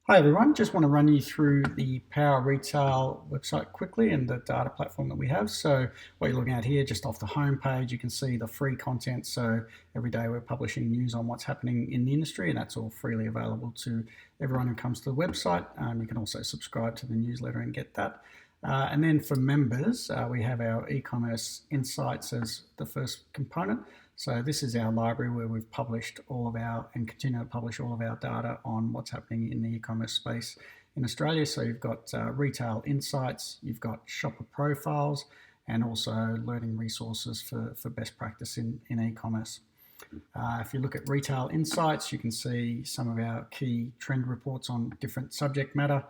Hi everyone, just want to run you through the Power Retail website quickly and the data platform that we have. So what you're looking at here, just off the home page, you can see the free content. So every day we're publishing news on what's happening in the industry, and that's all freely available to everyone who comes to the website. You can also subscribe to the newsletter and get that. And then for members, we have our e-commerce insights as the first component. So this is our library where we've published all of our and continue to publish all of our data on what's happening in the e-commerce space in Australia. So you've got retail insights, you've got shopper profiles, and also learning resources for best practice in e-commerce. If you look at retail insights, you can see some of our key trend reports on different subject matter.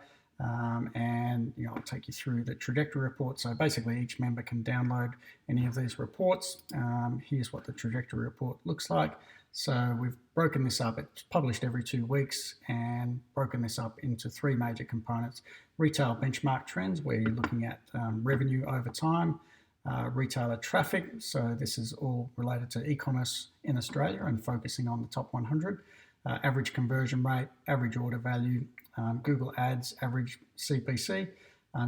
And I'll take you through the trajectory report. So basically each member can download any of these reports. Here's what the trajectory report looks like. So we've broken this up. It's published every 2 weeks and broken this up into 3 major components. Retail benchmark trends, where you're looking at revenue over time. Retailer traffic, so this is all related to e-commerce in Australia and focusing on the top 100. Average conversion rate, average order value, Google Ads average CPC,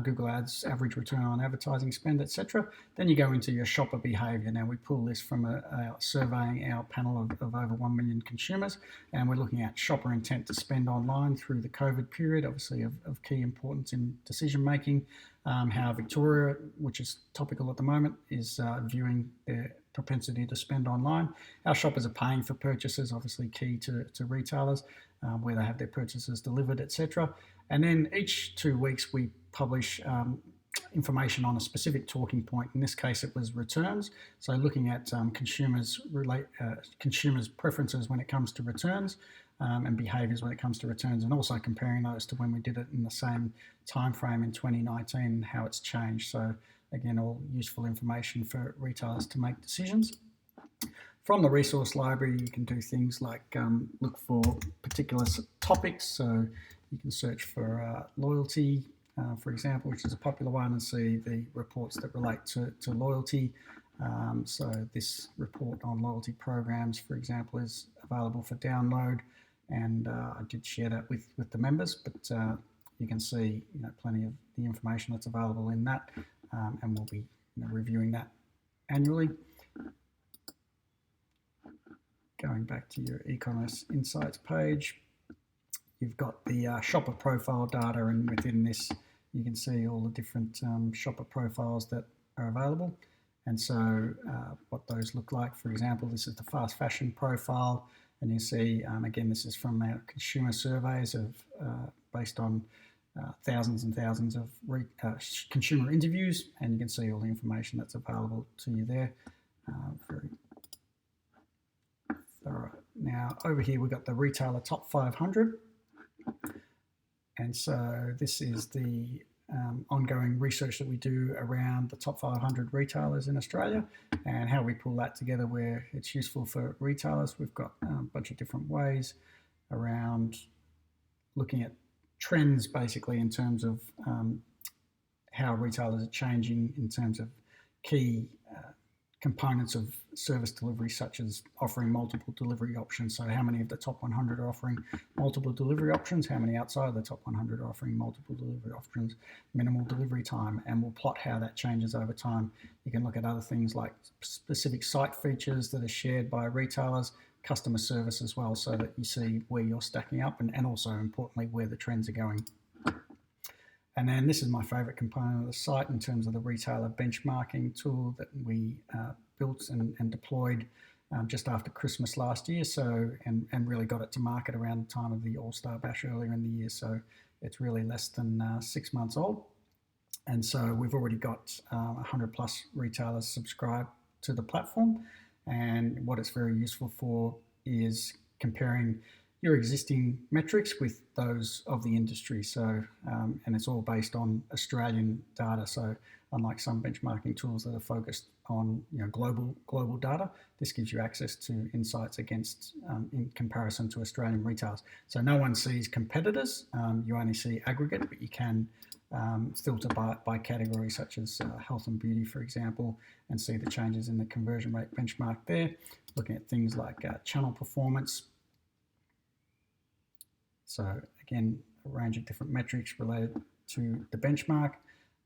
Google Ads average return on advertising spend, etc. Then you go into your shopper behaviour. Now we pull this from surveying our panel of over 1 million consumers, and we're looking at shopper intent to spend online through the COVID period, obviously of key importance in decision making. How Victoria, which is topical at the moment, is viewing their propensity to spend online. Our shoppers are paying for purchases, obviously key to retailers, where they have their purchases delivered, etc. And then each 2 weeks we publish information on a specific talking point. In this case, it was returns. So looking at consumers' preferences when it comes to returns, and behaviours when it comes to returns, and also comparing those to when we did it in the same time frame in 2019 and how it's changed. So again, all useful information for retailers to make decisions. From the resource library, you can do things like look for particular topics. So you can search for loyalty, for example, which is a popular one, and see the reports that relate to loyalty. So this report on loyalty programs, for example, is available for download, and I did share that with the members, but you can see plenty of the information that's available in that, and we'll be reviewing that annually. Going back to your e-commerce insights page, you've got the shopper profile data, and within this you can see all the different shopper profiles that are available. And so what those look like, for example, this is the fast fashion profile, and you see, again, this is from our consumer surveys based on thousands and thousands of consumer interviews, and you can see all the information that's available to you there. Very thorough. Now over here we've got the retailer top 500, and so this is the ongoing research that we do around the top 500 retailers in Australia and how we pull that together where it's useful for retailers. We've got a bunch of different ways around looking at trends, basically in terms of how retailers are changing in terms of key components of service delivery, such as offering multiple delivery options. So how many of the top 100 are offering multiple delivery options, how many outside of the top 100 are offering multiple delivery options, minimal delivery time, and we'll plot how that changes over time. You can look at other things like specific site features that are shared by retailers, customer service as well, so that you see where you're stacking up, and also importantly where the trends are going. And then this is my favorite component of the site in terms of the retailer benchmarking tool that we built and deployed just after Christmas last year. So, and really got it to market around the time of the All-Star Bash earlier in the year. So it's really less than 6 months old. And so we've already got 100 plus retailers subscribed to the platform. And what it's very useful for is comparing your existing metrics with those of the industry. So, and it's all based on Australian data. So, unlike some benchmarking tools that are focused on global data, this gives you access to insights against in comparison to Australian retailers. So, no one sees competitors. You only see aggregate, but you can filter by category, such as health and beauty, for example, and see the changes in the conversion rate benchmark there. Looking at things like channel performance. So again, range of different metrics related to the benchmark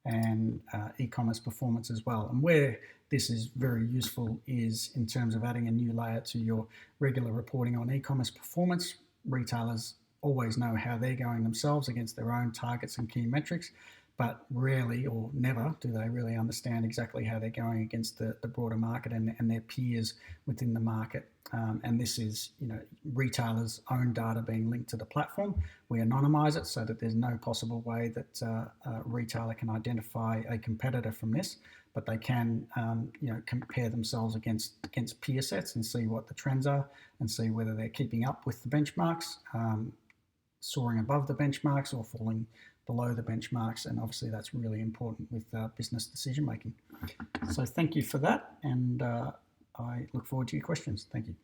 and e-commerce performance as well. And where this is very useful is in terms of adding a new layer to your regular reporting on e-commerce performance. Retailers always know how they're going themselves against their own targets and key metrics, but rarely or never do they really understand exactly how they're going against the broader market and their peers within the market. And this is, retailers' own data being linked to the platform. We anonymize it so that there's no possible way that a retailer can identify a competitor from this, but they can, compare themselves against peer sets and see what the trends are and see whether they're keeping up with the benchmarks, soaring above the benchmarks or falling below the benchmarks, and obviously that's really important with business decision making. So thank you for that, and I look forward to your questions. Thank you.